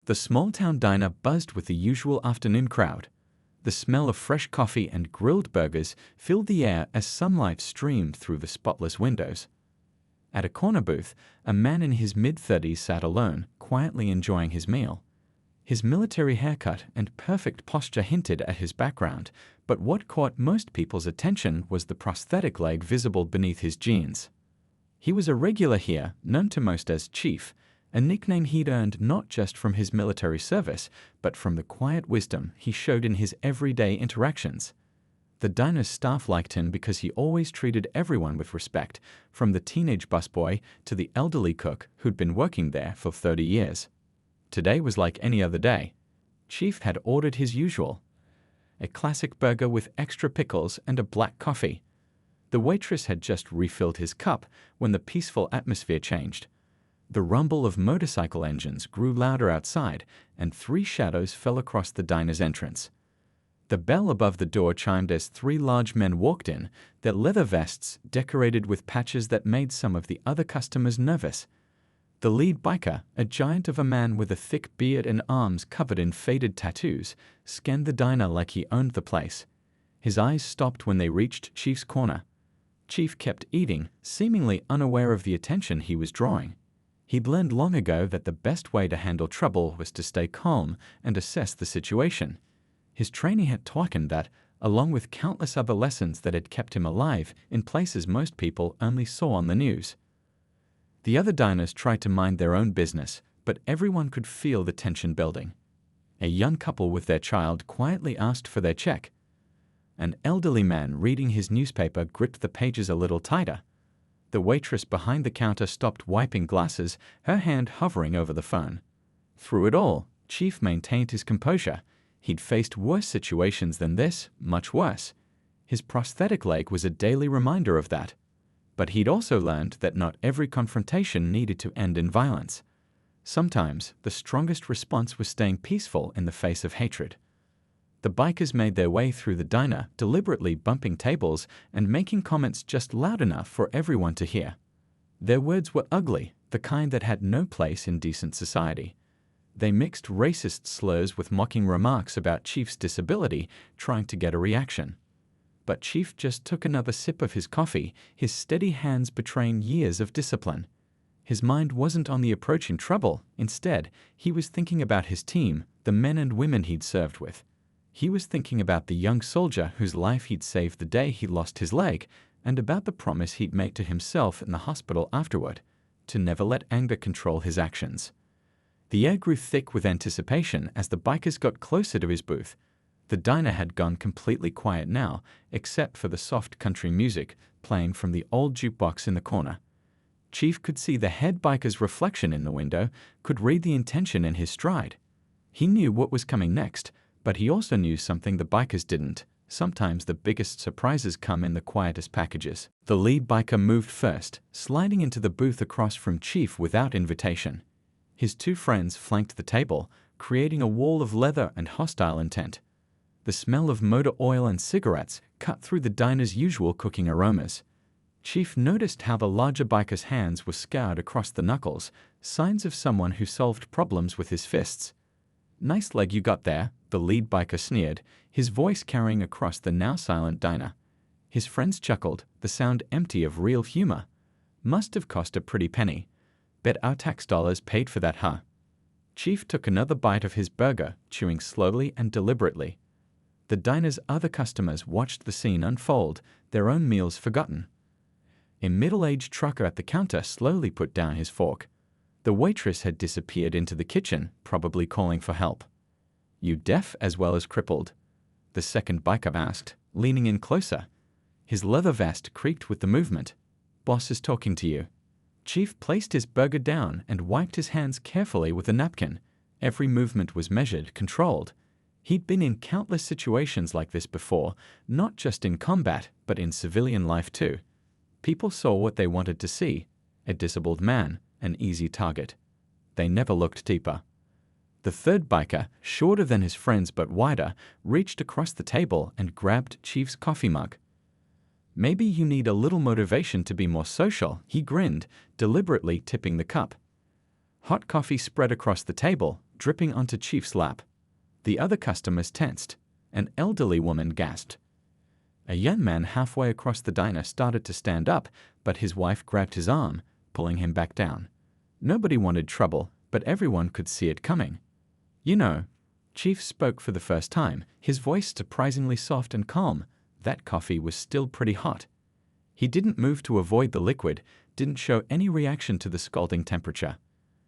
The small-town diner buzzed with the usual afternoon crowd. The smell of fresh coffee and grilled burgers filled the air as sunlight streamed through the spotless windows. At a corner booth, a man in his mid-30s sat alone, quietly enjoying his meal. His military haircut and perfect posture hinted at his background, but what caught most people's attention was the prosthetic leg visible beneath his jeans. He was a regular here, known to most as Chief, a nickname he'd earned not just from his military service, but from the quiet wisdom he showed in his everyday interactions. The diner's staff liked him because he always treated everyone with respect, from the teenage busboy to the elderly cook who'd been working there for 30 years. Today was like any other day. Chief had ordered his usual, a classic burger with extra pickles and a black coffee. The waitress had just refilled his cup when the peaceful atmosphere changed. The rumble of motorcycle engines grew louder outside, and 3 shadows fell across the diner's entrance. The bell above the door chimed as 3 large men walked in, their leather vests decorated with patches that made some of the other customers nervous. The lead biker, a giant of a man with a thick beard and arms covered in faded tattoos, scanned the diner like he owned the place. His eyes stopped when they reached Chief's corner. Chief kept eating, seemingly unaware of the attention he was drawing. He'd learned long ago that the best way to handle trouble was to stay calm and assess the situation. His training had taught him that, along with countless other lessons that had kept him alive in places most people only saw on the news. The other diners tried to mind their own business, but everyone could feel the tension building. A young couple with their child quietly asked for their check. An elderly man reading his newspaper gripped the pages a little tighter. The waitress behind the counter stopped wiping glasses, her hand hovering over the phone. Through it all, Chief maintained his composure. He'd faced worse situations than this, much worse. His prosthetic leg was a daily reminder of that. But he'd also learned that not every confrontation needed to end in violence. Sometimes, the strongest response was staying peaceful in the face of hatred. The bikers made their way through the diner, deliberately bumping tables and making comments just loud enough for everyone to hear. Their words were ugly, the kind that had no place in decent society. They mixed racist slurs with mocking remarks about Chief's disability, trying to get a reaction. But Chief just took another sip of his coffee, his steady hands betraying years of discipline. His mind wasn't on the approaching trouble. Instead, he was thinking about his team, the men and women he'd served with. He was thinking about the young soldier whose life he'd saved the day he lost his leg, and about the promise he'd made to himself in the hospital afterward, to never let anger control his actions. The air grew thick with anticipation as the bikers got closer to his booth. The diner had gone completely quiet now, except for the soft country music playing from the old jukebox in the corner. Chief could see the head biker's reflection in the window, could read the intention in his stride. He knew what was coming next, but he also knew something the bikers didn't. Sometimes the biggest surprises come in the quietest packages. The lead biker moved first, sliding into the booth across from Chief without invitation. His 2 friends flanked the table, creating a wall of leather and hostile intent. The smell of motor oil and cigarettes cut through the diner's usual cooking aromas. Chief noticed how the larger biker's hands were scarred across the knuckles, signs of someone who solved problems with his fists. "Nice leg you got there," the lead biker sneered, his voice carrying across the now silent diner. His friends chuckled, the sound empty of real humor. "Must have cost a pretty penny. Bet our tax dollars paid for that, huh?" Chief took another bite of his burger, chewing slowly and deliberately. The diner's other customers watched the scene unfold, their own meals forgotten. A middle-aged trucker at the counter slowly put down his fork. The waitress had disappeared into the kitchen, probably calling for help. "You deaf as well as crippled?" the second biker asked, leaning in closer. His leather vest creaked with the movement. "Boss is talking to you." Chief placed his burger down and wiped his hands carefully with a napkin. Every movement was measured, controlled. He'd been in countless situations like this before, not just in combat, but in civilian life too. People saw what they wanted to see: a disabled man, an easy target. They never looked deeper. The third biker, shorter than his friends but wider, reached across the table and grabbed Chief's coffee mug. "Maybe you need a little motivation to be more social," he grinned, deliberately tipping the cup. Hot coffee spread across the table, dripping onto Chief's lap. The other customers tensed. An elderly woman gasped. A young man halfway across the diner started to stand up, but his wife grabbed his arm, pulling him back down. Nobody wanted trouble, but everyone could see it coming. "You know," Chief spoke for the first time, his voice surprisingly soft and calm. That coffee was still pretty hot. He didn't move to avoid the liquid, didn't show any reaction to the scalding temperature.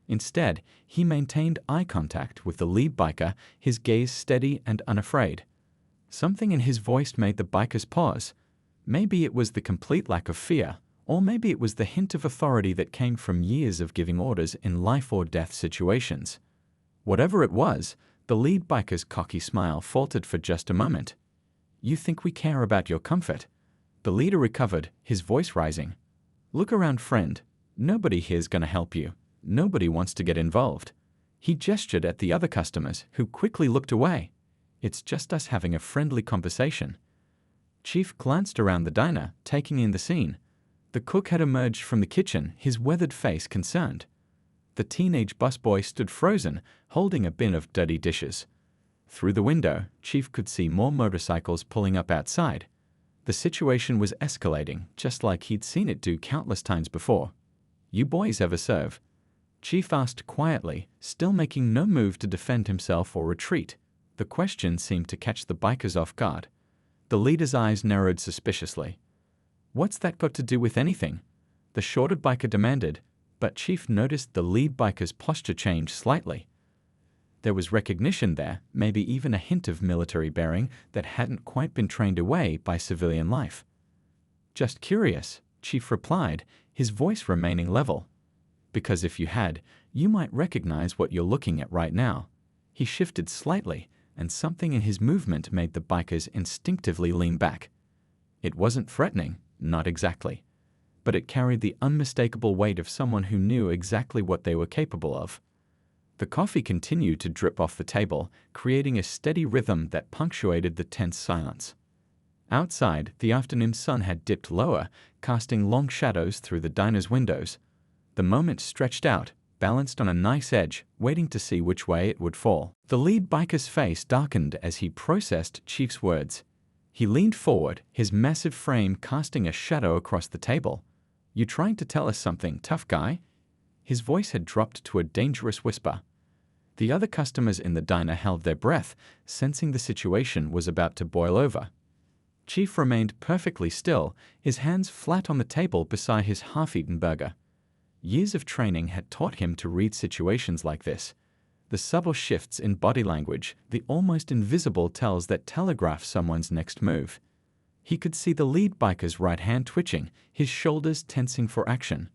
Instead, he maintained eye contact with the lead biker, his gaze steady and unafraid. Something in his voice made the bikers pause. Maybe it was the complete lack of fear, or maybe it was the hint of authority that came from years of giving orders in life-or-death situations. Whatever it was, the lead biker's cocky smile faltered for just a moment. "You think we care about your comfort?" The leader recovered, his voice rising. "Look around, friend. Nobody here's gonna help you. Nobody wants to get involved." He gestured at the other customers, who quickly looked away. "It's just us having a friendly conversation." Chief glanced around the diner, taking in the scene. The cook had emerged from the kitchen, his weathered face concerned. The teenage busboy stood frozen, holding a bin of dirty dishes. Through the window, Chief could see more motorcycles pulling up outside. The situation was escalating, just like he'd seen it do countless times before. "You boys ever serve?" Chief asked quietly, still making no move to defend himself or retreat. The question seemed to catch the bikers off guard. The leader's eyes narrowed suspiciously. "What's that got to do with anything?" the shorter biker demanded, but Chief noticed the lead biker's posture change slightly. There was recognition there, maybe even a hint of military bearing that hadn't quite been trained away by civilian life. "Just curious," Chief replied, his voice remaining level. "Because if you had, you might recognize what you're looking at right now." He shifted slightly, and something in his movement made the bikers instinctively lean back. It wasn't threatening, not exactly, but it carried the unmistakable weight of someone who knew exactly what they were capable of. The coffee continued to drip off the table, creating a steady rhythm that punctuated the tense silence. Outside, the afternoon sun had dipped lower, casting long shadows through the diner's windows. The moment stretched out, balanced on a nice edge, waiting to see which way it would fall. The lead biker's face darkened as he processed Chief's words. He leaned forward, his massive frame casting a shadow across the table. "You trying to tell us something, tough guy?" His voice had dropped to a dangerous whisper. The other customers in the diner held their breath, sensing the situation was about to boil over. Chief remained perfectly still, his hands flat on the table beside his half-eaten burger. Years of training had taught him to read situations like this. The subtle shifts in body language, the almost invisible tells that telegraph someone's next move. He could see the lead biker's right hand twitching, his shoulders tensing for action.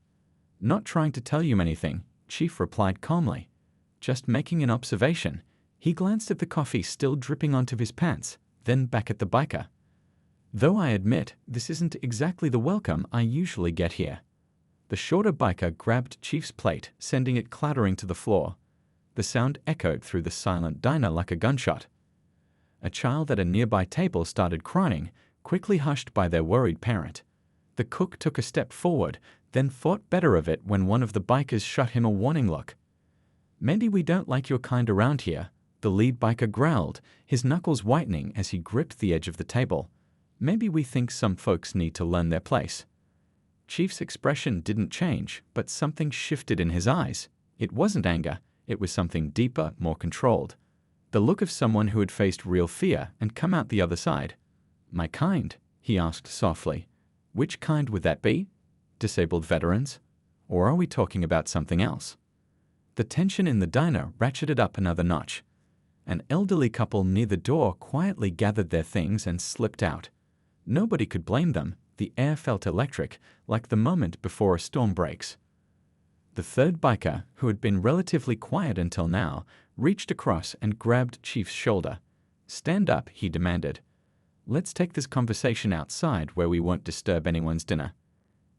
"Not trying to tell you anything," Chief replied calmly. "Just making an observation." He glanced at the coffee still dripping onto his pants, then back at the biker. "Though I admit, this isn't exactly the welcome I usually get here." The shorter biker grabbed Chief's plate, sending it clattering to the floor. The sound echoed through the silent diner like a gunshot. A child at a nearby table started crying, quickly hushed by their worried parent. The cook took a step forward, then thought better of it when one of the bikers shot him a warning look. "Maybe we don't like your kind around here," the lead biker growled, his knuckles whitening as he gripped the edge of the table. "Maybe we think some folks need to learn their place." Chief's expression didn't change, but something shifted in his eyes. It wasn't anger, it was something deeper, more controlled. The look of someone who had faced real fear and come out the other side. "My kind?" he asked softly. "Which kind would that be? Disabled veterans? Or are we talking about something else?" The tension in the diner ratcheted up another notch. An elderly couple near the door quietly gathered their things and slipped out. Nobody could blame them. The air felt electric, like the moment before a storm breaks. The third biker, who had been relatively quiet until now, reached across and grabbed Chief's shoulder. "Stand up," he demanded. "Let's take this conversation outside where we won't disturb anyone's dinner."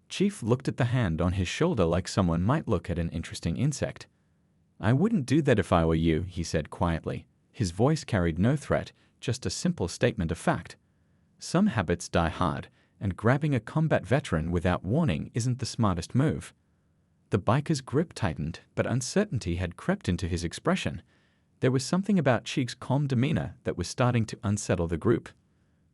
Chief looked at the hand on his shoulder like someone might look at an interesting insect. "I wouldn't do that if I were you," he said quietly. His voice carried no threat, just a simple statement of fact. Some habits die hard, and grabbing a combat veteran without warning isn't the smartest move. The biker's grip tightened, but uncertainty had crept into his expression. There was something about Chief's calm demeanor that was starting to unsettle the group.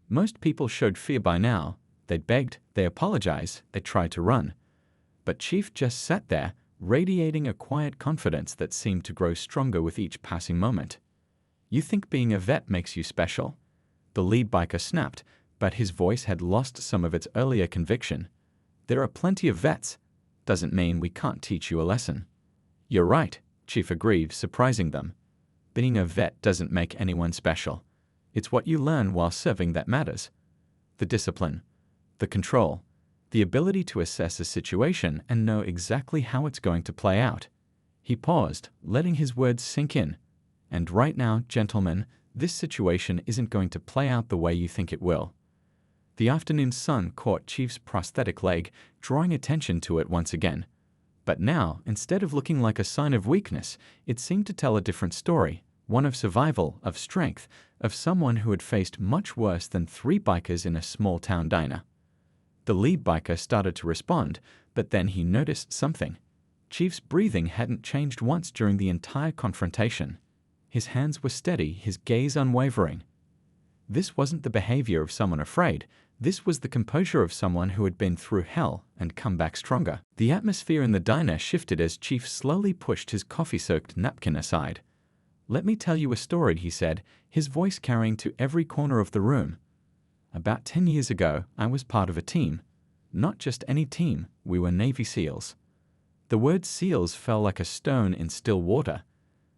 Most people showed fear by now. They begged, they apologized, they tried to run. But Chief just sat there, radiating a quiet confidence that seemed to grow stronger with each passing moment. "You think being a vet makes you special?" The lead biker snapped, but his voice had lost some of its earlier conviction. "There are plenty of vets. Doesn't mean we can't teach you a lesson." "You're right," Chief agreed, surprising them. "Being a vet doesn't make anyone special. It's what you learn while serving that matters. The discipline, the control, the ability to assess a situation and know exactly how it's going to play out." He paused, letting his words sink in. "And right now, gentlemen, this situation isn't going to play out the way you think it will." The afternoon sun caught Chief's prosthetic leg, drawing attention to it once again. But now, instead of looking like a sign of weakness, it seemed to tell a different story, one of survival, of strength, of someone who had faced much worse than 3 bikers in a small-town diner. The lead biker started to respond, but then he noticed something. Chief's breathing hadn't changed once during the entire confrontation. His hands were steady, his gaze unwavering. This wasn't the behavior of someone afraid. This was the composure of someone who had been through hell and come back stronger. The atmosphere in the diner shifted as Chief slowly pushed his coffee-soaked napkin aside. "Let me tell you a story," he said, his voice carrying to every corner of the room. "About 10 years ago, I was part of a team. Not just any team, we were Navy SEALs." The word SEALs fell like a stone in still water.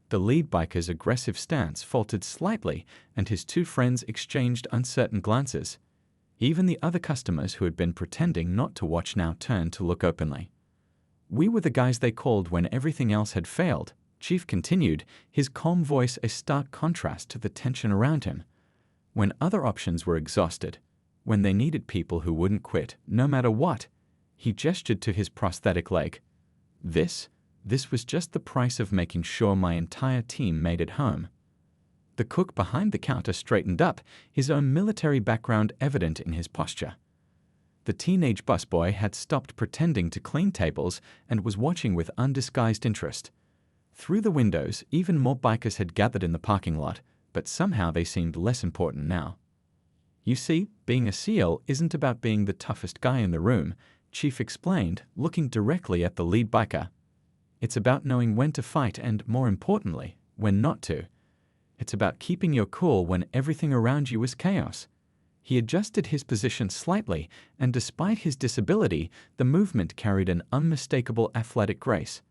The lead biker's aggressive stance faltered slightly, and his 2 friends exchanged uncertain glances. Even the other customers who had been pretending not to watch now turned to look openly. "We were the guys they called when everything else had failed," Chief continued, his calm voice a stark contrast to the tension around him. "When other options were exhausted, when they needed people who wouldn't quit, no matter what." He gestured to his prosthetic leg. This was just the price of making sure my entire team made it home." The cook behind the counter straightened up, his own military background evident in his posture. The teenage busboy had stopped pretending to clean tables and was watching with undisguised interest. Through the windows, even more bikers had gathered in the parking lot, but somehow they seemed less important now. "You see, being a SEAL isn't about being the toughest guy in the room," Chief explained, looking directly at the lead biker. "It's about knowing when to fight and, more importantly, when not to. It's about keeping your cool when everything around you is chaos." He adjusted his position slightly, and despite his disability, the movement carried an unmistakable athletic grace.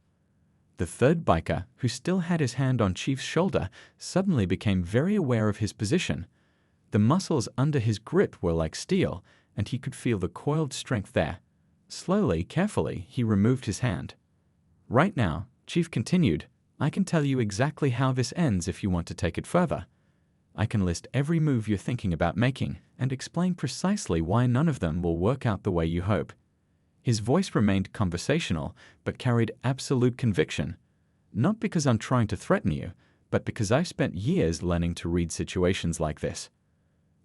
The third biker, who still had his hand on Chief's shoulder, suddenly became very aware of his position. The muscles under his grip were like steel, and he could feel the coiled strength there. Slowly, carefully, he removed his hand. "Right now," Chief continued, "I can tell you exactly how this ends if you want to take it further. I can list every move you're thinking about making and explain precisely why none of them will work out the way you hope." His voice remained conversational, but carried absolute conviction. "Not because I'm trying to threaten you, but because I've spent years learning to read situations like this."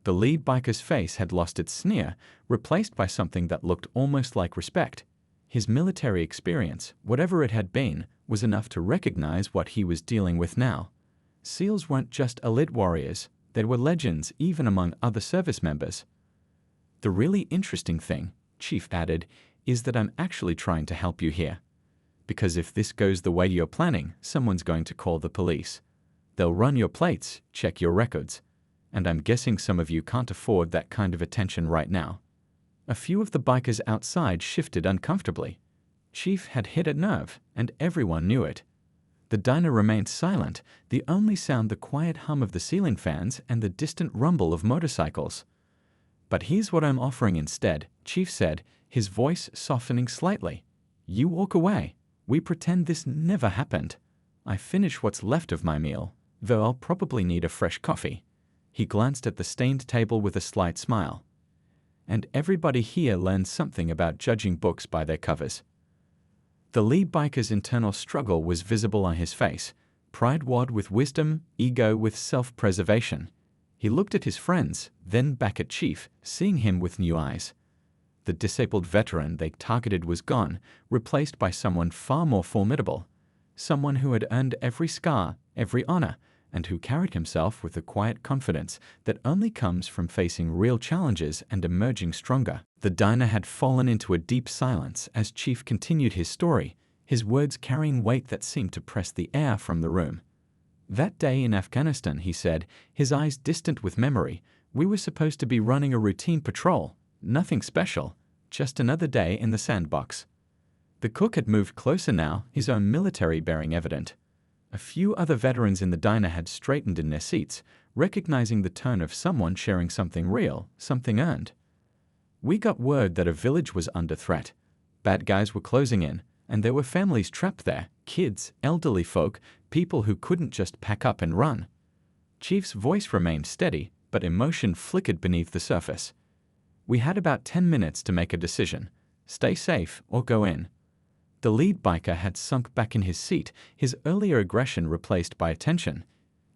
The lead biker's face had lost its sneer, replaced by something that looked almost like respect. His military experience, whatever it had been, was enough to recognize what he was dealing with now. SEALs weren't just elite warriors, they were legends even among other service members. "The really interesting thing," Chief added, "is that I'm actually trying to help you here. Because if this goes the way you're planning, someone's going to call the police. They'll run your plates, check your records. And I'm guessing some of you can't afford that kind of attention right now." A few of the bikers outside shifted uncomfortably. Chief had hit a nerve, and everyone knew it. The diner remained silent, the only sound the quiet hum of the ceiling fans and the distant rumble of motorcycles. "But here's what I'm offering instead," Chief said, his voice softening slightly. "You walk away. We pretend this never happened. I finish what's left of my meal, though I'll probably need a fresh coffee." He glanced at the stained table with a slight smile. "And everybody here learns something about judging books by their covers." The lead biker's internal struggle was visible on his face, pride warred with wisdom, ego with self-preservation. He looked at his friends, then back at Chief, seeing him with new eyes. The disabled veteran they targeted was gone, replaced by someone far more formidable. Someone who had earned every scar, every honor, and who carried himself with the quiet confidence that only comes from facing real challenges and emerging stronger. The diner had fallen into a deep silence as Chief continued his story, his words carrying weight that seemed to press the air from the room. That day in Afghanistan, he said, his eyes distant with memory, we were supposed to be running a routine patrol, nothing special, just another day in the sandbox. The cook had moved closer now, his own military bearing evident. A few other veterans in the diner had straightened in their seats, recognizing the tone of someone sharing something real, something earned. We got word that a village was under threat. Bad guys were closing in, and there were families trapped there, kids, elderly folk, people who couldn't just pack up and run. Chief's voice remained steady, but emotion flickered beneath the surface. We had about 10 minutes to make a decision. Stay safe or go in. The lead biker had sunk back in his seat, his earlier aggression replaced by attention.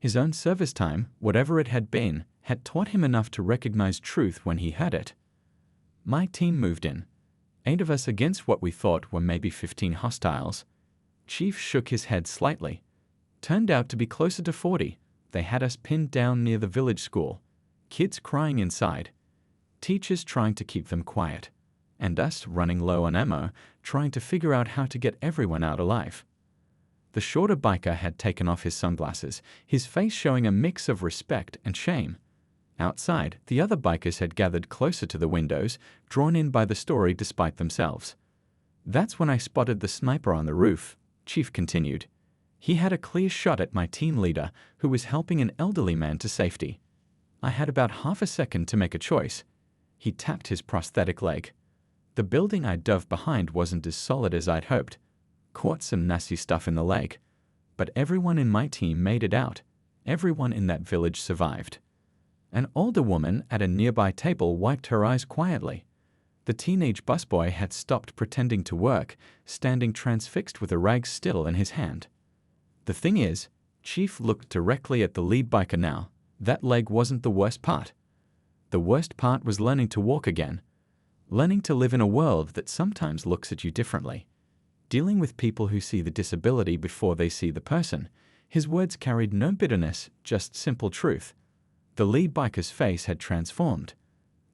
His own service time, whatever it had been, had taught him enough to recognize truth when he heard it. My team moved in. 8 of us against what we thought were maybe 15 hostiles. Chief shook his head slightly. Turned out to be closer to 40. They had us pinned down near the village school. Kids crying inside. Teachers trying to keep them quiet. And us running low on ammo, trying to figure out how to get everyone out alive. The shorter biker had taken off his sunglasses, his face showing a mix of respect and shame. Outside, the other bikers had gathered closer to the windows, drawn in by the story despite themselves. That's when I spotted the sniper on the roof, Chief continued. He had a clear shot at my team leader, who was helping an elderly man to safety. I had about half a second to make a choice. He tapped his prosthetic leg. The building I dove behind wasn't as solid as I'd hoped. Caught some nasty stuff in the leg. But everyone in my team made it out. Everyone in that village survived. An older woman at a nearby table wiped her eyes quietly. The teenage busboy had stopped pretending to work, standing transfixed with a rag still in his hand. The thing is, Chief looked directly at the lead biker now. That leg wasn't the worst part. The worst part was learning to walk again. Learning to live in a world that sometimes looks at you differently. Dealing with people who see the disability before they see the person. His words carried no bitterness, just simple truth. The lead biker's face had transformed.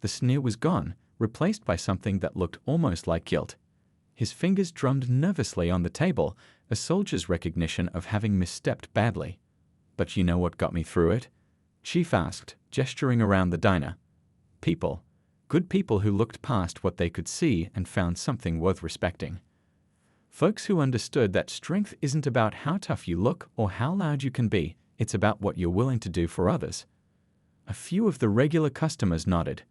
The sneer was gone, replaced by something that looked almost like guilt. His fingers drummed nervously on the table, a soldier's recognition of having misstepped badly. But you know what got me through it? Chief asked, gesturing around the diner. People. Good people who looked past what they could see and found something worth respecting. Folks who understood that strength isn't about how tough you look or how loud you can be, it's about what you're willing to do for others. A few of the regular customers nodded.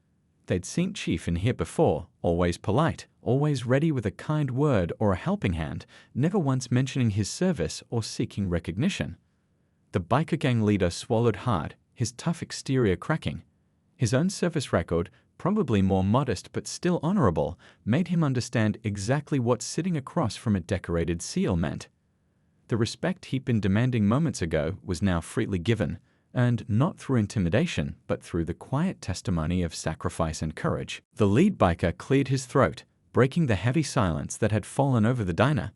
They'd seen Chief in here before, always polite, always ready with a kind word or a helping hand, never once mentioning his service or seeking recognition. The biker gang leader swallowed hard, his tough exterior cracking. His own service record, probably more modest but still honorable, made him understand exactly what sitting across from a decorated SEAL meant. The respect he'd been demanding moments ago was now freely given, earned not through intimidation, but through the quiet testimony of sacrifice and courage. The lead biker cleared his throat, breaking the heavy silence that had fallen over the diner.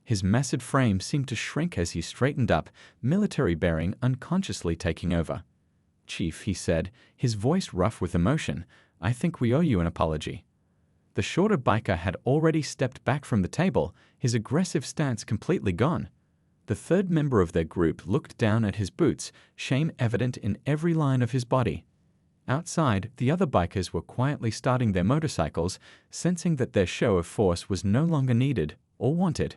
His massive frame seemed to shrink as he straightened up, military bearing unconsciously taking over. Chief, he said, his voice rough with emotion, I think we owe you an apology. The shorter biker had already stepped back from the table, his aggressive stance completely gone. The third member of their group looked down at his boots, shame evident in every line of his body. Outside, the other bikers were quietly starting their motorcycles, sensing that their show of force was no longer needed or wanted.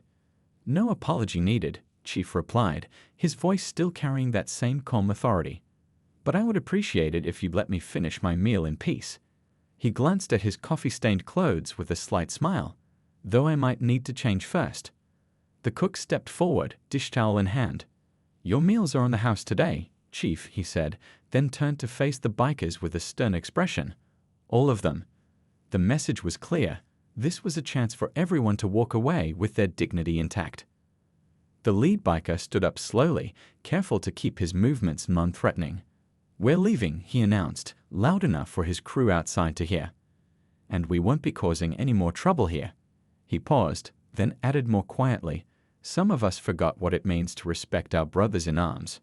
No apology needed, Chief replied, his voice still carrying that same calm authority. But I would appreciate it if you'd let me finish my meal in peace. He glanced at his coffee-stained clothes with a slight smile, though I might need to change first. The cook stepped forward, dish towel in hand. Your meals are on the house today, Chief, he said, then turned to face the bikers with a stern expression. All of them. The message was clear. This was a chance for everyone to walk away with their dignity intact. The lead biker stood up slowly, careful to keep his movements non-threatening. We're leaving, he announced, loud enough for his crew outside to hear. and we won't be causing any more trouble here." He paused, then added more quietly, "Some of us forgot what it means to respect our brothers in arms."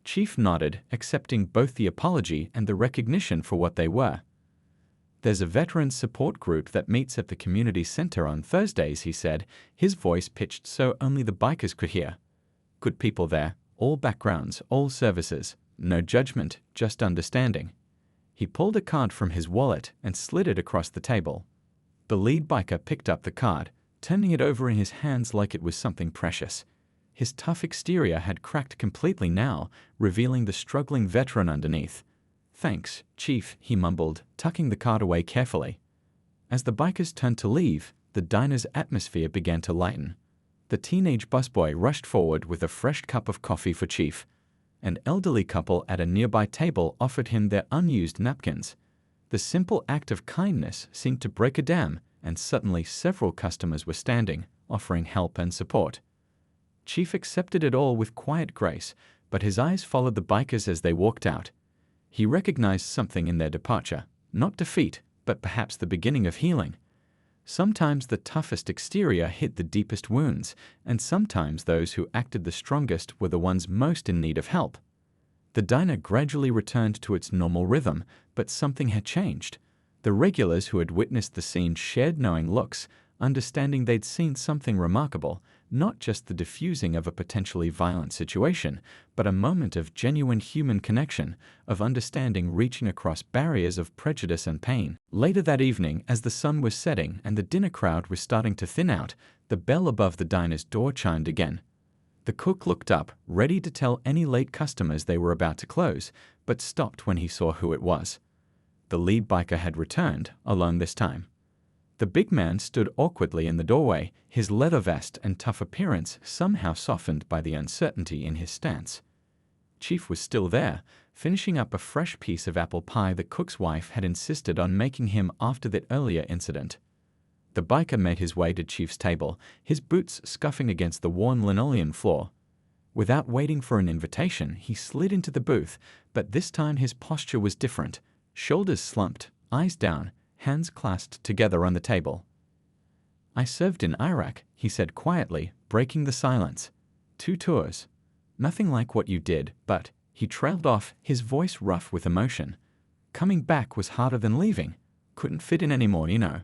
Chief nodded, accepting both the apology and the recognition for what they were. "There's a veterans support group that meets at the community center on Thursdays," he said, his voice pitched so only the bikers could hear. "Good people there, all backgrounds, all services, no judgment, just understanding." He pulled a card from his wallet and slid it across the table. The lead biker picked up the card, turning it over in his hands like it was something precious. His tough exterior had cracked completely now, revealing the struggling veteran underneath. "Thanks, Chief," he mumbled, tucking the card away carefully. As the bikers turned to leave, the diner's atmosphere began to lighten. The teenage busboy rushed forward with a fresh cup of coffee for Chief. An elderly couple at a nearby table offered him their unused napkins. The simple act of kindness seemed to break a dam, and suddenly several customers were standing, offering help and support. Chief accepted it all with quiet grace, but his eyes followed the bikers as they walked out. He recognized something in their departure, not defeat, but perhaps the beginning of healing. Sometimes the toughest exterior hid the deepest wounds, and sometimes those who acted the strongest were the ones most in need of help. The diner gradually returned to its normal rhythm, but something had changed. The regulars who had witnessed the scene shared knowing looks, understanding they'd seen something remarkable, not just the diffusing of a potentially violent situation, but a moment of genuine human connection, of understanding reaching across barriers of prejudice and pain. Later that evening, as the sun was setting and the dinner crowd was starting to thin out, the bell above the diner's door chimed again. The cook looked up, ready to tell any late customers they were about to close, but stopped when he saw who it was. The lead biker had returned, alone this time. The big man stood awkwardly in the doorway, his leather vest and tough appearance somehow softened by the uncertainty in his stance. Chief was still there, finishing up a fresh piece of apple pie the cook's wife had insisted on making him after that earlier incident. The biker made his way to Chief's table, his boots scuffing against the worn linoleum floor. Without waiting for an invitation, he slid into the booth, but this time his posture was different. Shoulders slumped, eyes down, hands clasped together on the table. "I served in Iraq," he said quietly, breaking the silence. "2 tours. Nothing like what you did, but," he trailed off, his voice rough with emotion. "Coming back was harder than leaving. Couldn't fit in anymore, you know."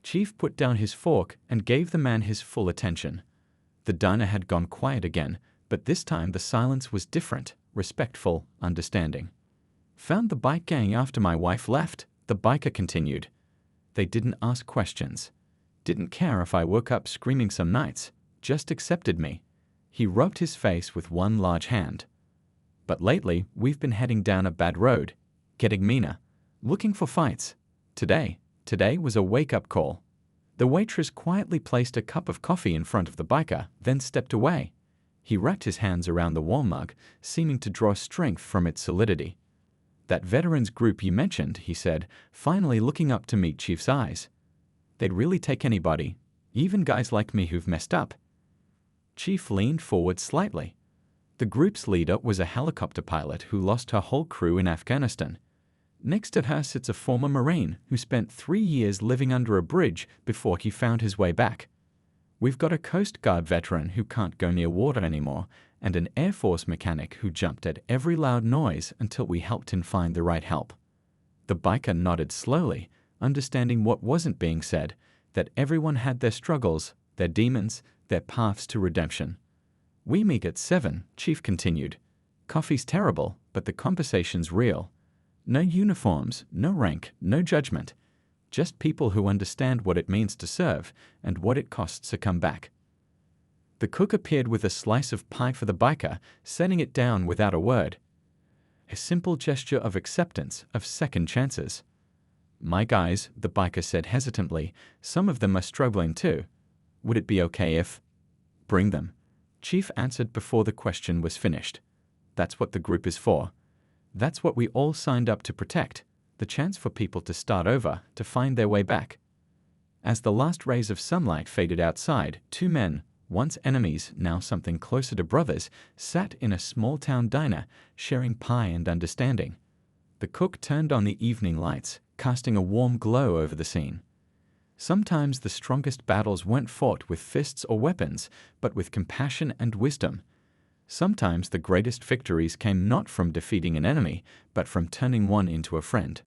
Chief put down his fork and gave the man his full attention. The diner had gone quiet again, but this time the silence was different, respectful, understanding. "Found the bike gang after my wife left," the biker continued. "They didn't ask questions. Didn't care if I woke up screaming some nights. Just accepted me." He rubbed his face with one large hand. "But lately, we've been heading down a bad road. Getting meaner. Looking for fights. Today was a wake-up call." The waitress quietly placed a cup of coffee in front of the biker, then stepped away. He wrapped his hands around the warm mug, seeming to draw strength from its solidity. "That veterans group you mentioned," he said, finally looking up to meet Chief's eyes. "They'd really take anybody, even guys like me who've messed up." Chief leaned forward slightly. The group's leader was a helicopter pilot who lost her whole crew in Afghanistan. Next to her sits a former Marine who spent 3 years living under a bridge before he found his way back. We've got a Coast Guard veteran who can't go near water anymore, and an Air Force mechanic who jumped at every loud noise until we helped him find the right help. The biker nodded slowly, understanding what wasn't being said, that everyone had their struggles, their demons, their paths to redemption. "We meet at 7, Chief continued. "Coffee's terrible, but the conversation's real. No uniforms, no rank, no judgment. Just people who understand what it means to serve and what it costs to come back." The cook appeared with a slice of pie for the biker, setting it down without a word. A simple gesture of acceptance, of second chances. "My guys," the biker said hesitantly, "some of them are struggling too. Would it be okay if—" "Bring them," Chief answered before the question was finished. "That's what the group is for. That's what we all signed up to protect, the chance for people to start over, to find their way back." As the last rays of sunlight faded outside, 2 men, once enemies, now something closer to brothers, sat in a small-town diner, sharing pie and understanding. The cook turned on the evening lights, casting a warm glow over the scene. Sometimes the strongest battles weren't fought with fists or weapons, but with compassion and wisdom. Sometimes the greatest victories came not from defeating an enemy, but from turning one into a friend.